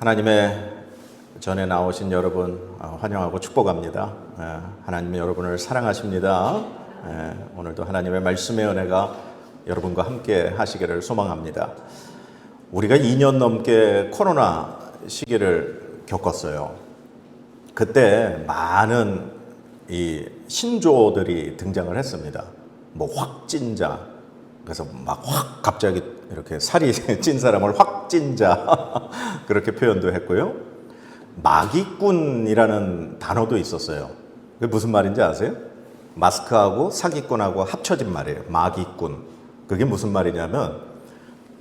하나님의 전에 나오신 여러분 환영하고 축복합니다. 하나님이 여러분을 사랑하십니다. 오늘도 하나님의 말씀의 은혜가 여러분과 함께 하시기를 소망합니다. 우리가 2년 넘게 코로나 시기를 겪었어요. 그때 많은 이 신조어들이 등장을 했습니다. 뭐 확진자, 그래서 막 확 갑자기 이렇게 살이 찐 사람을 확진자 그렇게 표현도 했고요. 마기꾼이라는 단어도 있었어요. 그게 무슨 말인지 아세요? 마스크하고 사기꾼하고 합쳐진 말이에요. 마기꾼. 그게 무슨 말이냐면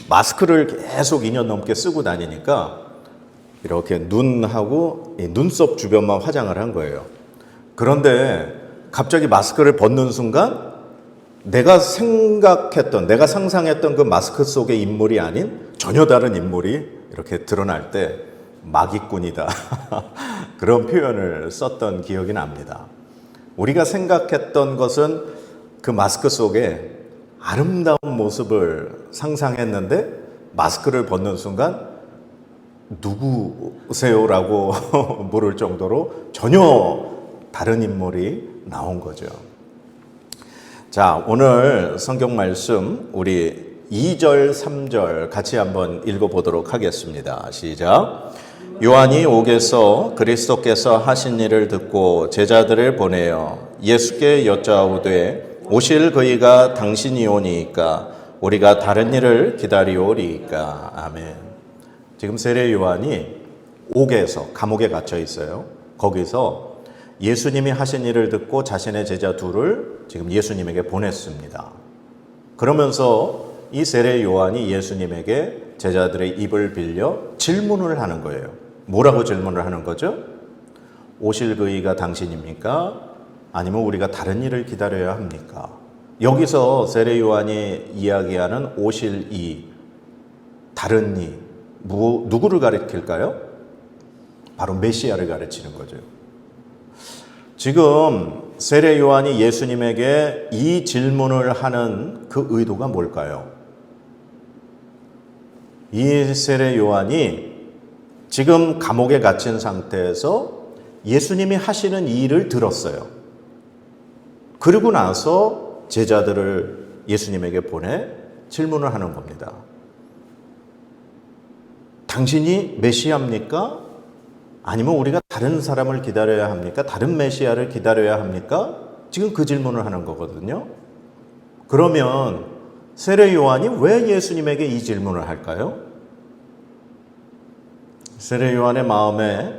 마스크를 계속 2년 넘게 쓰고 다니니까 이렇게 눈하고 이 눈썹 주변만 화장을 한 거예요. 그런데 갑자기 마스크를 벗는 순간 내가 생각했던, 내가 상상했던 그 마스크 속의 인물이 아닌 전혀 다른 인물이 이렇게 드러날 때 마기꾼이다. 그런 표현을 썼던 기억이 납니다. 우리가 생각했던 것은 그 마스크 속에 아름다운 모습을 상상했는데 마스크를 벗는 순간 누구세요라고 물을 정도로 전혀 다른 인물이 나온 거죠. 자, 오늘 성경 말씀 우리 2절, 3절 같이 한번 읽어보도록 하겠습니다. 시작. 요한이 옥에서 그리스도께서 하신 일을 듣고 제자들을 보내어 예수께 여짜오되 오실 그이가 당신이오니이까 우리가 다른 일을 기다리오리이까. 아멘. 지금 세례 요한이 옥에서 감옥에 갇혀 있어요. 거기서 예수님이 하신 일을 듣고 자신의 제자 둘을 지금 예수님에게 보냈습니다. 그러면서 이 세례 요한이 예수님에게 제자들의 입을 빌려 질문을 하는 거예요. 뭐라고 질문을 하는 거죠? 오실 그이가 당신입니까? 아니면 우리가 다른 일을 기다려야 합니까? 여기서 세례 요한이 이야기하는 오실 이, 다른 이, 누구를 가리킬까요? 바로 메시아를 가르치는 거죠. 지금 세례 요한이 예수님에게 이 질문을 하는 그 의도가 뭘까요? 이 세례 요한이 지금 감옥에 갇힌 상태에서 예수님이 하시는 일을 들었어요. 그리고 나서 제자들을 예수님에게 보내 질문을 하는 겁니다. 당신이 메시아입니까? 아니면 우리가 다른 사람을 기다려야 합니까? 다른 메시아를 기다려야 합니까? 지금 그 질문을 하는 거거든요. 그러면 세례 요한이 왜 예수님에게 이 질문을 할까요? 세례 요한의 마음에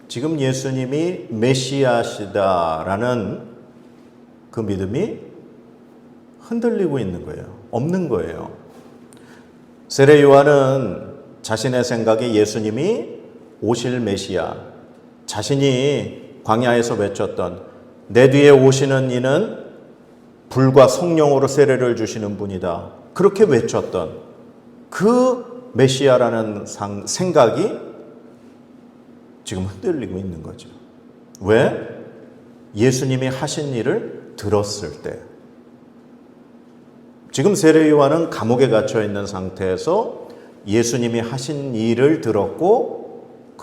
지금 예수님이 메시아시다라는 그 믿음이 흔들리고 있는 거예요. 없는 거예요. 세례 요한은 자신의 생각에 예수님이 오실 메시아, 자신이 광야에서 외쳤던 내 뒤에 오시는 이는 불과 성령으로 세례를 주시는 분이다. 그렇게 외쳤던 그 메시아라는 생각이 지금 흔들리고 있는 거죠. 왜? 예수님이 하신 일을 들었을 때. 지금 세례 요한은 감옥에 갇혀 있는 상태에서 예수님이 하신 일을 들었고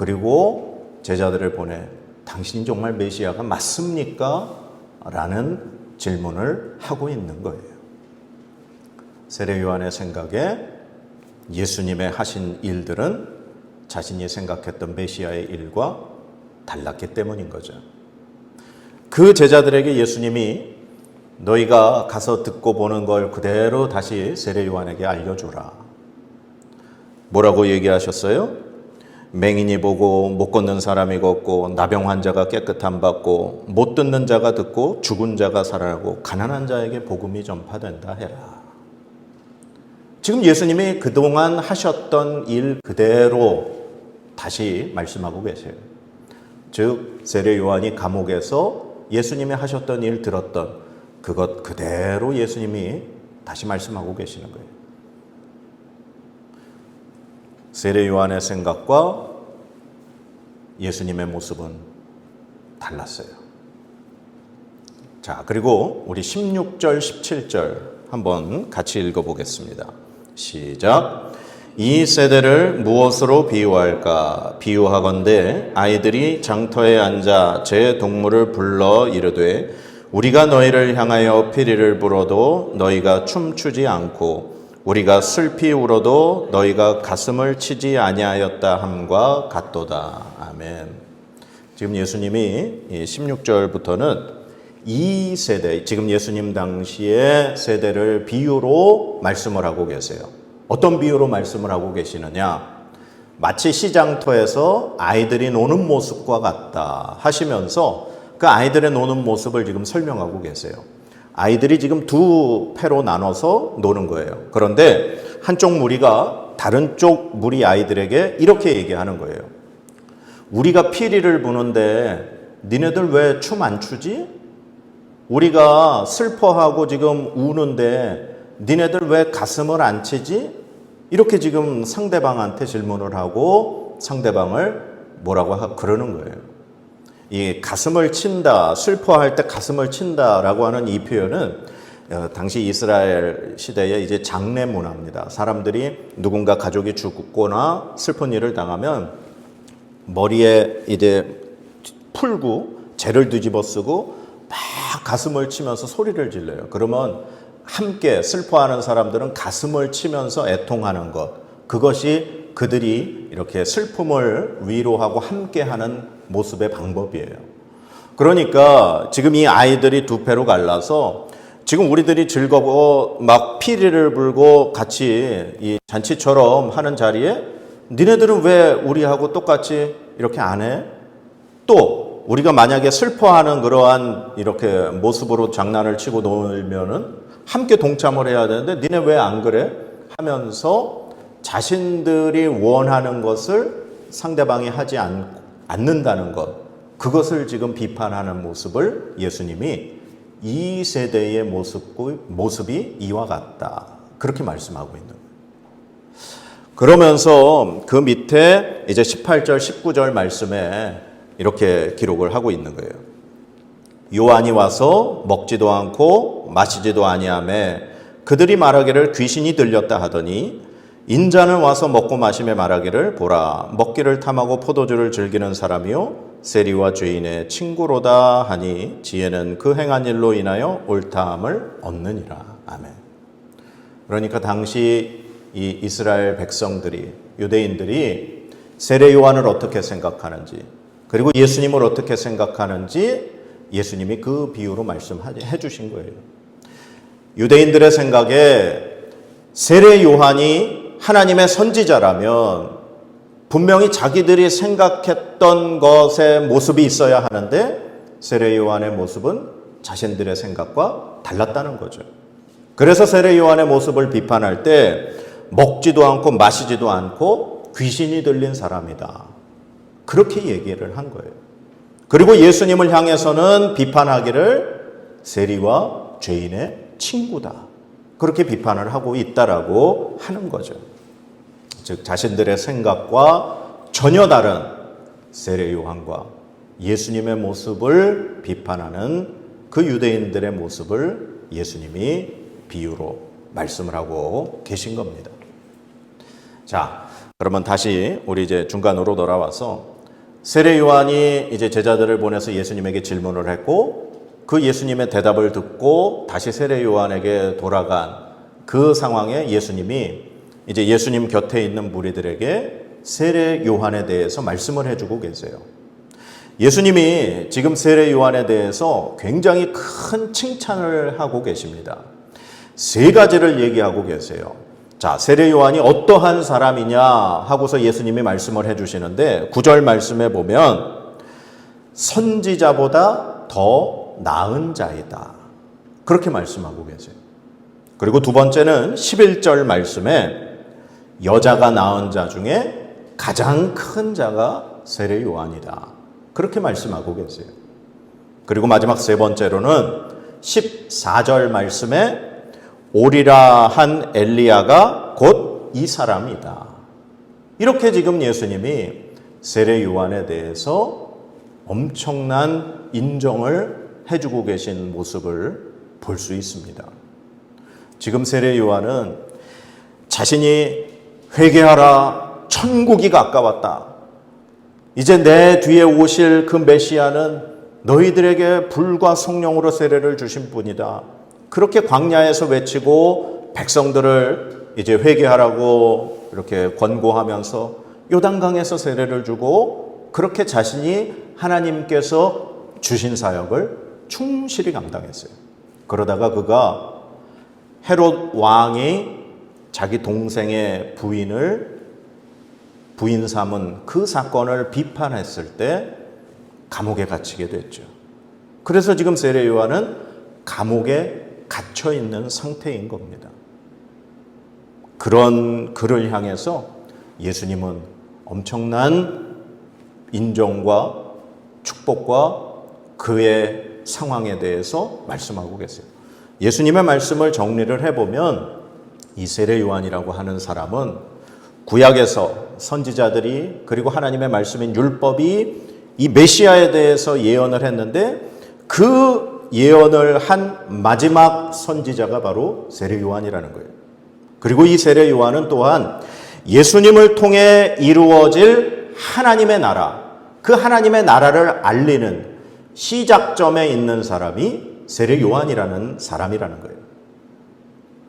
그리고 제자들을 보내 당신이 정말 메시아가 맞습니까? 라는 질문을 하고 있는 거예요. 세례 요한의 생각에 예수님의 하신 일들은 자신이 생각했던 메시아의 일과 달랐기 때문인 거죠. 그 제자들에게 예수님이 너희가 가서 듣고 보는 걸 그대로 다시 세례 요한에게 알려주라. 뭐라고 얘기하셨어요? 맹인이 보고 못 걷는 사람이 걷고 나병 환자가 깨끗함 받고 못 듣는 자가 듣고 죽은 자가 살아나고 가난한 자에게 복음이 전파된다 해라. 지금 예수님이 그동안 하셨던 일 그대로 다시 말씀하고 계세요. 즉 세례 요한이 감옥에서 예수님이 하셨던 일 들었던 그것 그대로 예수님이 다시 말씀하고 계시는 거예요. 세례 요한의 생각과 예수님의 모습은 달랐어요. 자, 그리고 우리 16절, 17절 한번 같이 읽어보겠습니다. 시작. 이 세대를 무엇으로 비유할까? 비유하건대 아이들이 장터에 앉아 제 동물을 불러 이르되 우리가 너희를 향하여 피리를 불어도 너희가 춤추지 않고 우리가 슬피 울어도 너희가 가슴을 치지 아니하였다 함과 같도다. 아멘. 지금 예수님이 16절부터는 이 세대, 지금 예수님 당시의 세대를 비유로 말씀을 하고 계세요. 어떤 비유로 말씀을 하고 계시느냐? 마치 시장터에서 아이들이 노는 모습과 같다 하시면서 그 아이들의 노는 모습을 지금 설명하고 계세요. 아이들이 지금 두 패로 나눠서 노는 거예요. 그런데 한쪽 무리가 다른 쪽 무리 아이들에게 이렇게 얘기하는 거예요. 우리가 피리를 부는데 니네들 왜 춤 안 추지? 우리가 슬퍼하고 지금 우는데 니네들 왜 가슴을 안 치지? 이렇게 지금 상대방한테 질문을 하고 상대방을 뭐라고 그러는 거예요. 이 가슴을 친다, 슬퍼할 때 가슴을 친다라고 하는 이 표현은 당시 이스라엘 시대의 이제 장례 문화입니다. 사람들이 누군가 가족이 죽거나 슬픈 일을 당하면 머리에 이제 풀고 재를 뒤집어 쓰고 막 가슴을 치면서 소리를 질러요. 그러면 함께 슬퍼하는 사람들은 가슴을 치면서 애통하는 것, 그것이 그들이 이렇게 슬픔을 위로하고 함께하는 모습의 방법이에요. 그러니까 지금 이 아이들이 두 패로 갈라서 지금 우리들이 즐거워 막 피리를 불고 같이 이 잔치처럼 하는 자리에 니네들은 왜 우리하고 똑같이 이렇게 안 해? 또 우리가 만약에 슬퍼하는 그러한 이렇게 모습으로 장난을 치고 놀면은 함께 동참을 해야 되는데 니네 왜 안 그래? 하면서 자신들이 원하는 것을 상대방이 하지 않는다는 것, 그것을 지금 비판하는 모습을 예수님이 이 세대의 모습이 이와 같다. 그렇게 말씀하고 있는 거예요. 그러면서 그 밑에 이제 18절, 19절 말씀에 이렇게 기록을 하고 있는 거예요. 요한이 와서 먹지도 않고 마시지도 아니하매 그들이 말하기를 귀신이 들렸다 하더니 인자는 와서 먹고 마시며 말하기를 보라 먹기를 탐하고 포도주를 즐기는 사람이요 세리와 죄인의 친구로다 하니 지혜는 그 행한 일로 인하여 옳다함을 얻느니라. 아멘. 그러니까 당시 이 이스라엘 백성들이, 유대인들이 세례 요한을 어떻게 생각하는지, 그리고 예수님을 어떻게 생각하는지 예수님이 그 비유로 말씀해 주신 거예요. 유대인들의 생각에 세례 요한이 하나님의 선지자라면 분명히 자기들이 생각했던 것의 모습이 있어야 하는데 세례 요한의 모습은 자신들의 생각과 달랐다는 거죠. 그래서 세례 요한의 모습을 비판할 때 먹지도 않고 마시지도 않고 귀신이 들린 사람이다. 그렇게 얘기를 한 거예요. 그리고 예수님을 향해서는 비판하기를 세리와 죄인의 친구다. 그렇게 비판을 하고 있다라고 하는 거죠. 즉 자신들의 생각과 전혀 다른 세례 요한과 예수님의 모습을 비판하는 그 유대인들의 모습을 예수님이 비유로 말씀을 하고 계신 겁니다. 자, 그러면 다시 우리 이제 중간으로 돌아와서 세례 요한이 이제 제자들을 보내서 예수님에게 질문을 했고 그 예수님의 대답을 듣고 다시 세례 요한에게 돌아간 그 상황에 예수님이 이제 예수님 곁에 있는 무리들에게 세례 요한에 대해서 말씀을 해주고 계세요. 예수님이 지금 세례 요한에 대해서 굉장히 큰 칭찬을 하고 계십니다. 세 가지를 얘기하고 계세요. 자, 세례 요한이 어떠한 사람이냐 하고서 예수님이 말씀을 해주시는데 9절 말씀에 보면 선지자보다 더 나은 자이다. 그렇게 말씀하고 계세요. 그리고 두 번째는 11절 말씀에 여자가 낳은 자 중에 가장 큰 자가 세례 요한이다. 그렇게 말씀하고 계세요. 그리고 마지막 세 번째로는 14절 말씀에 오리라 한 엘리야가 곧 이 사람이다. 이렇게 지금 예수님이 세례 요한에 대해서 엄청난 인정을 해주고 계신 모습을 볼 수 있습니다. 지금 세례 요한은 자신이 회개하라, 천국이 가까웠다. 이제 내 뒤에 오실 그 메시아는 너희들에게 불과 성령으로 세례를 주신 분이다. 그렇게 광야에서 외치고 백성들을 이제 회개하라고 이렇게 권고하면서 요단강에서 세례를 주고 그렇게 자신이 하나님께서 주신 사역을 충실히 감당했어요. 그러다가 그가 헤롯 왕이 자기 동생의 부인 삼은 그 사건을 비판했을 때 감옥에 갇히게 됐죠. 그래서 지금 세례 요한은 감옥에 갇혀 있는 상태인 겁니다. 그런 그를 향해서 예수님은 엄청난 인정과 축복과 그의 상황에 대해서 말씀하고 계세요. 예수님의 말씀을 정리를 해보면 이 세례 요한이라고 하는 사람은 구약에서 선지자들이 그리고 하나님의 말씀인 율법이 이 메시아에 대해서 예언을 했는데 그 예언을 한 마지막 선지자가 바로 세례 요한이라는 거예요. 그리고 이 세례 요한은 또한 예수님을 통해 이루어질 하나님의 나라, 그 하나님의 나라를 알리는 시작점에 있는 사람이 세례 요한이라는 사람이라는 거예요.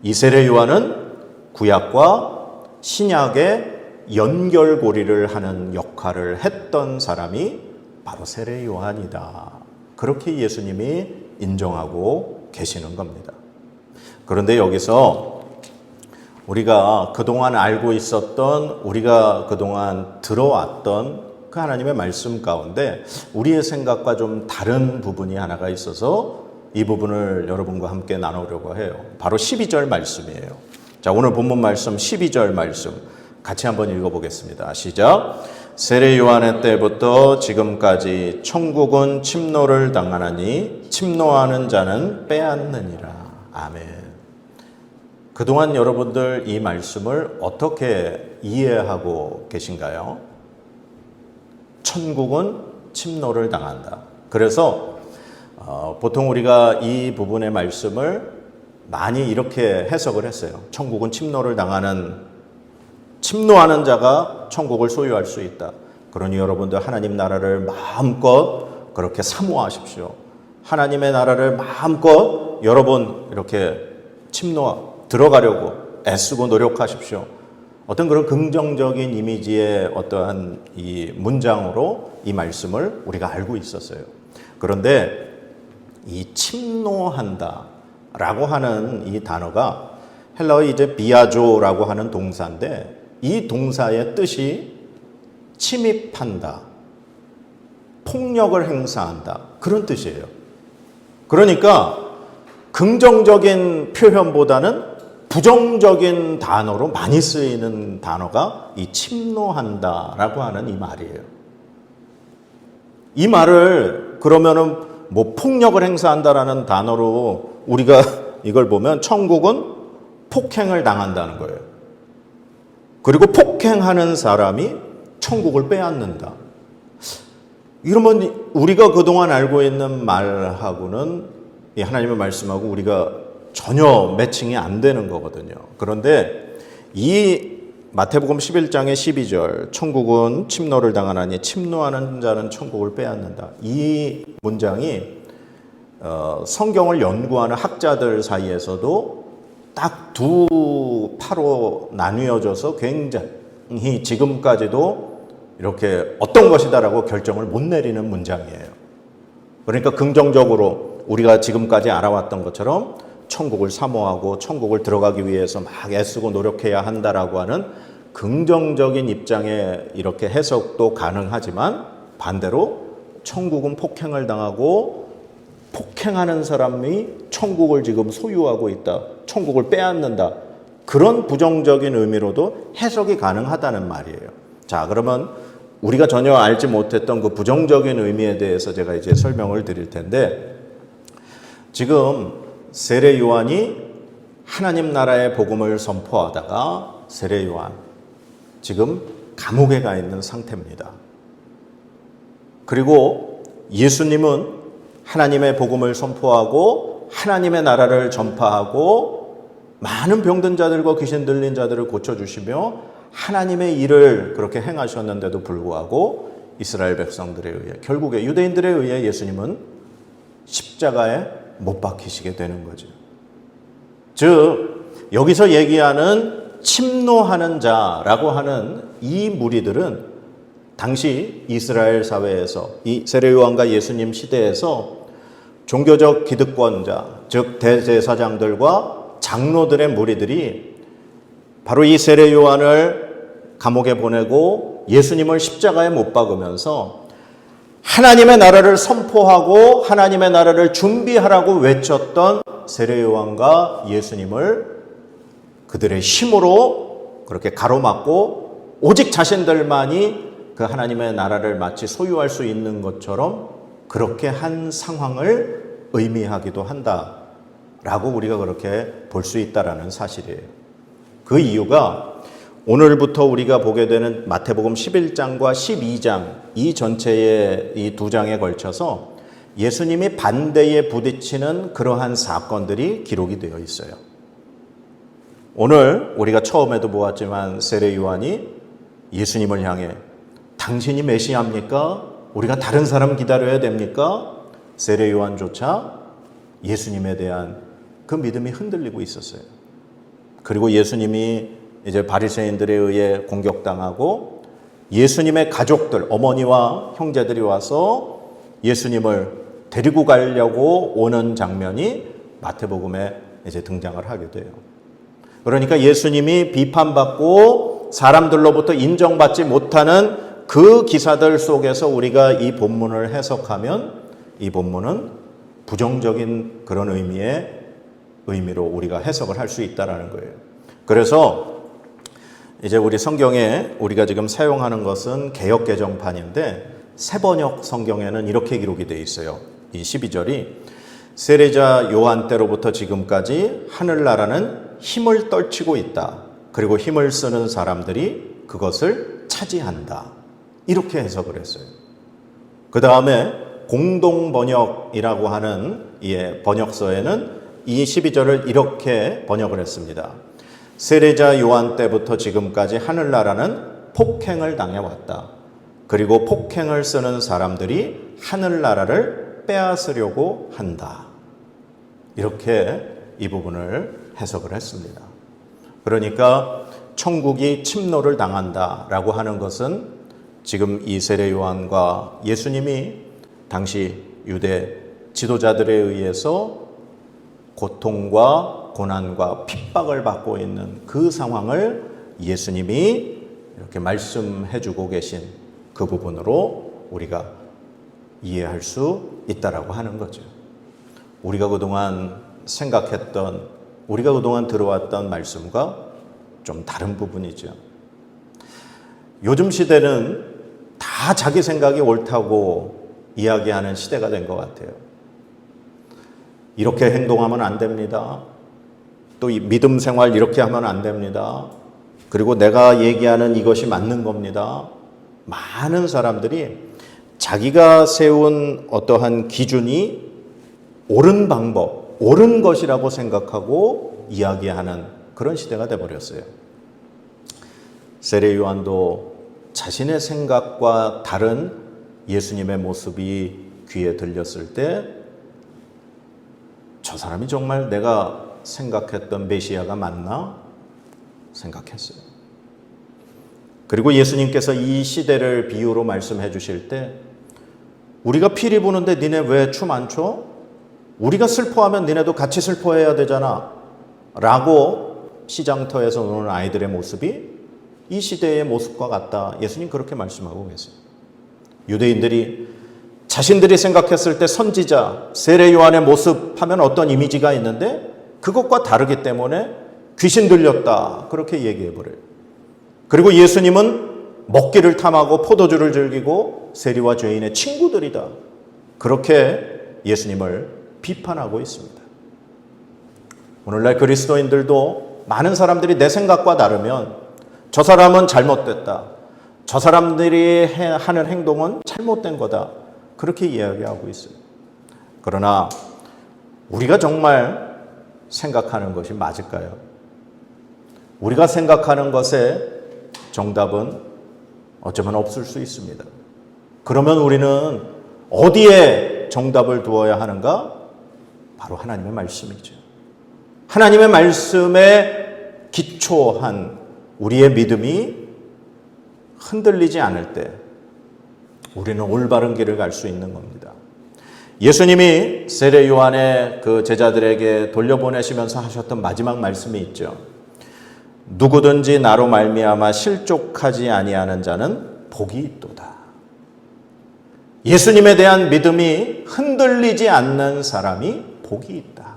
이 세례 요한은 구약과 신약의 연결고리를 하는 역할을 했던 사람이 바로 세례 요한이다. 그렇게 예수님이 인정하고 계시는 겁니다. 그런데 여기서 우리가 그동안 알고 있었던, 우리가 그동안 들어왔던 그 하나님의 말씀 가운데 우리의 생각과 좀 다른 부분이 하나가 있어서 이 부분을 여러분과 함께 나누려고 해요. 바로 12절 말씀이에요. 자, 오늘 본문 말씀 12절 말씀 같이 한번 읽어보겠습니다. 시작. 세례 요한의 때부터 지금까지 천국은 침노를 당하나니 침노하는 자는 빼앗느니라. 아멘. 그동안 여러분들 이 말씀을 어떻게 이해하고 계신가요? 천국은 침노를 당한다. 그래서 보통 우리가 이 부분의 말씀을 많이 이렇게 해석을 했어요. 천국은 침노하는 자가 천국을 소유할 수 있다. 그러니 여러분들 하나님 나라를 마음껏 그렇게 사모하십시오. 하나님의 나라를 마음껏 여러분 이렇게 들어가려고 애쓰고 노력하십시오. 어떤 그런 긍정적인 이미지의 어떠한 이 문장으로 이 말씀을 우리가 알고 있었어요. 그런데 이 침노한다 라고 하는 이 단어가 헬라어 이제 비아조라고 하는 동사인데 이 동사의 뜻이 침입한다, 폭력을 행사한다 그런 뜻이에요. 그러니까 긍정적인 표현보다는 부정적인 단어로 많이 쓰이는 단어가 이 침노한다라고 하는 이 말이에요. 이 말을 그러면은 뭐 폭력을 행사한다라는 단어로 우리가 이걸 보면 천국은 폭행을 당한다는 거예요. 그리고 폭행하는 사람이 천국을 빼앗는다. 이러면 우리가 그동안 알고 있는 말하고는 이 하나님의 말씀하고 우리가 전혀 매칭이 안 되는 거거든요. 그런데 이 마태복음 11장의 12절 천국은 침노를 당하나니 침노하는 자는 천국을 빼앗는다. 이 문장이 성경을 연구하는 학자들 사이에서도 딱 두 파로 나뉘어져서 굉장히 지금까지도 이렇게 어떤 것이다라고 결정을 못 내리는 문장이에요. 그러니까 긍정적으로 우리가 지금까지 알아왔던 것처럼 천국을 사모하고 천국을 들어가기 위해서 막 애쓰고 노력해야 한다라고 하는 긍정적인 입장에 이렇게 해석도 가능하지만 반대로 천국은 폭행을 당하고 폭행하는 사람이 천국을 지금 소유하고 있다. 천국을 빼앗는다. 그런 부정적인 의미로도 해석이 가능하다는 말이에요. 자, 그러면 우리가 전혀 알지 못했던 그 부정적인 의미에 대해서 제가 이제 설명을 드릴 텐데 지금 세례 요한이 하나님 나라의 복음을 선포하다가 세례 요한 지금 감옥에 가 있는 상태입니다. 그리고 예수님은 하나님의 복음을 선포하고 하나님의 나라를 전파하고 많은 병든 자들과 귀신 들린 자들을 고쳐주시며 하나님의 일을 그렇게 행하셨는데도 불구하고 이스라엘 백성들에 의해, 결국에 유대인들에 의해 예수님은 십자가에 못 박히시게 되는 거죠. 즉 여기서 얘기하는 침노하는 자라고 하는 이 무리들은 당시 이스라엘 사회에서 이 세례요한과 예수님 시대에서 종교적 기득권자, 즉 대제사장들과 장로들의 무리들이 바로 이 세례요한을 감옥에 보내고 예수님을 십자가에 못 박으면서 하나님의 나라를 선포하고 하나님의 나라를 준비하라고 외쳤던 세례요한과 예수님을 그들의 힘으로 그렇게 가로막고 오직 자신들만이 그 하나님의 나라를 마치 소유할 수 있는 것처럼 그렇게 한 상황을 의미하기도 한다라고 우리가 그렇게 볼 수 있다라는 사실이에요. 그 이유가 오늘부터 우리가 보게 되는 마태복음 11장과 12장 이 전체의 이 두 장에 걸쳐서 예수님이 반대에 부딪히는 그러한 사건들이 기록이 되어 있어요. 오늘 우리가 처음에도 보았지만 세례 요한이 예수님을 향해 당신이 메시아입니까? 우리가 다른 사람 기다려야 됩니까? 세례 요한조차 예수님에 대한 그 믿음이 흔들리고 있었어요. 그리고 예수님이 이제 바리새인들에 의해 공격당하고 예수님의 가족들, 어머니와 형제들이 와서 예수님을 데리고 가려고 오는 장면이 마태복음에 이제 등장을 하게 돼요. 그러니까 예수님이 비판받고 사람들로부터 인정받지 못하는 그 기사들 속에서 우리가 이 본문을 해석하면 이 본문은 부정적인 그런 의미로 우리가 해석을 할 수 있다라는 거예요. 그래서 이제 우리 성경에 우리가 지금 사용하는 것은 개역 개정판인데 새번역 성경에는 이렇게 기록이 되어 있어요. 이 12절이 세례자 요한 때로부터 지금까지 하늘나라는 힘을 떨치고 있다. 그리고 힘을 쓰는 사람들이 그것을 차지한다. 이렇게 해석을 했어요. 그 다음에 공동번역이라고 하는 번역서에는 이 12절을 이렇게 번역을 했습니다. 세례자 요한 때부터 지금까지 하늘나라는 폭행을 당해왔다. 그리고 폭행을 쓰는 사람들이 하늘나라를 빼앗으려고 한다. 이렇게 이 부분을 해석을 했습니다. 그러니까 천국이 침노를 당한다라고 하는 것은 지금 이 세례 요한과 예수님이 당시 유대 지도자들에 의해서 고통과 고난과 핍박을 받고 있는 그 상황을 예수님이 이렇게 말씀해 주고 계신 그 부분으로 우리가 이해할 수 있다라고 하는 거죠. 우리가 그동안 생각했던, 우리가 그동안 들어왔던 말씀과 좀 다른 부분이죠. 요즘 시대는 다 자기 생각이 옳다고 이야기하는 시대가 된 것 같아요. 이렇게 행동하면 안 됩니다. 또 이 믿음 생활 이렇게 하면 안 됩니다. 그리고 내가 얘기하는 이것이 맞는 겁니다. 많은 사람들이 자기가 세운 어떠한 기준이 옳은 방법, 옳은 것이라고 생각하고 이야기하는 그런 시대가 돼버렸어요. 세례 요한도 자신의 생각과 다른 예수님의 모습이 귀에 들렸을 때 저 사람이 정말 내가 생각했던 메시아가 맞나? 생각했어요. 그리고 예수님께서 이 시대를 비유로 말씀해 주실 때 우리가 피리 부는데 니네 왜 춤 안 춰? 우리가 슬퍼하면 니네도 같이 슬퍼해야 되잖아 라고 시장터에서 노는 아이들의 모습이 이 시대의 모습과 같다. 예수님 그렇게 말씀하고 계세요. 유대인들이 자신들이 생각했을 때 선지자 세례 요한의 모습 하면 어떤 이미지가 있는데 그것과 다르기 때문에 귀신 들렸다 그렇게 얘기해버려요. 그리고 예수님은 먹기를 탐하고 포도주를 즐기고 세리와 죄인의 친구들이다 그렇게 예수님을 비판하고 있습니다. 오늘날 그리스도인들도 많은 사람들이 내 생각과 다르면 저 사람은 잘못됐다, 저 사람들이 하는 행동은 잘못된 거다 그렇게 이야기하고 있어요. 그러나 우리가 정말 생각하는 것이 맞을까요? 우리가 생각하는 것에 정답은 어쩌면 없을 수 있습니다. 그러면 우리는 어디에 정답을 두어야 하는가? 바로 하나님의 말씀이죠. 하나님의 말씀에 기초한 우리의 믿음이 흔들리지 않을 때 우리는 올바른 길을 갈 수 있는 겁니다. 예수님이 세례 요한의 그 제자들에게 돌려보내시면서 하셨던 마지막 말씀이 있죠. 누구든지 나로 말미암아 실족하지 아니하는 자는 복이 있도다. 예수님에 대한 믿음이 흔들리지 않는 사람이 복이 있다.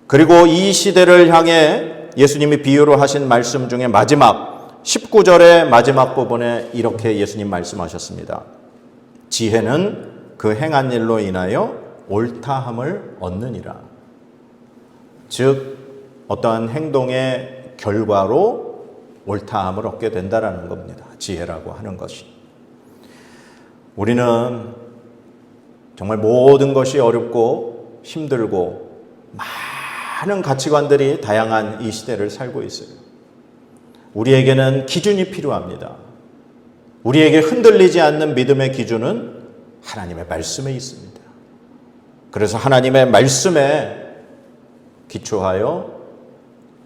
그리고 이 시대를 향해 예수님이 비유로 하신 말씀 중에 마지막 19절의 마지막 부분에 이렇게 예수님 말씀하셨습니다. 지혜는 그 행한 일로 인하여 옳다함을 얻느니라. 즉 어떠한 행동의 결과로 옳다함을 얻게 된다라는 겁니다. 지혜라고 하는 것이. 우리는 정말 모든 것이 어렵고 힘들고 많은 가치관들이 다양한 이 시대를 살고 있어요. 우리에게는 기준이 필요합니다. 우리에게 흔들리지 않는 믿음의 기준은 하나님의 말씀에 있습니다. 그래서 하나님의 말씀에 기초하여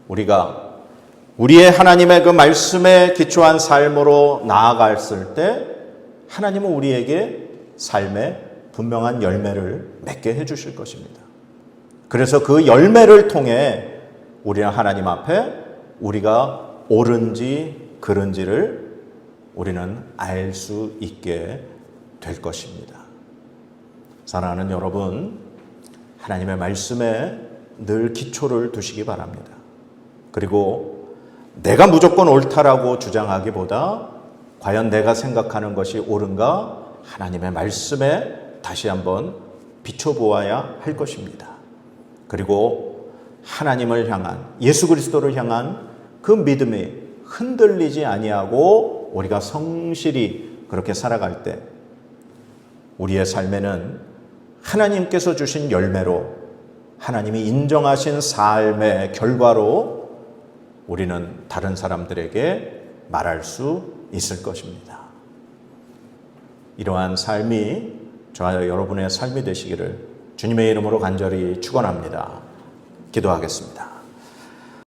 우리가 우리의 하나님의 그 말씀에 기초한 삶으로 나아갔을 때 하나님은 우리에게 삶의 분명한 열매를 맺게 해주실 것입니다. 그래서 그 열매를 통해 우리는 하나님 앞에 우리가 옳은지 그른지를 우리는 알 수 있게 될 것입니다. 사랑하는 여러분, 하나님의 말씀에 늘 기초를 두시기 바랍니다. 그리고 내가 무조건 옳다라고 주장하기보다 과연 내가 생각하는 것이 옳은가 하나님의 말씀에 다시 한번 비춰보아야 할 것입니다. 그리고 하나님을 향한 예수 그리스도를 향한 그 믿음이 흔들리지 아니하고 우리가 성실히 그렇게 살아갈 때 우리의 삶에는 하나님께서 주신 열매로 하나님이 인정하신 삶의 결과로 우리는 다른 사람들에게 말할 수 있을 것입니다. 이러한 삶이 저와 여러분의 삶이 되시기를 주님의 이름으로 간절히 축원합니다. 기도하겠습니다.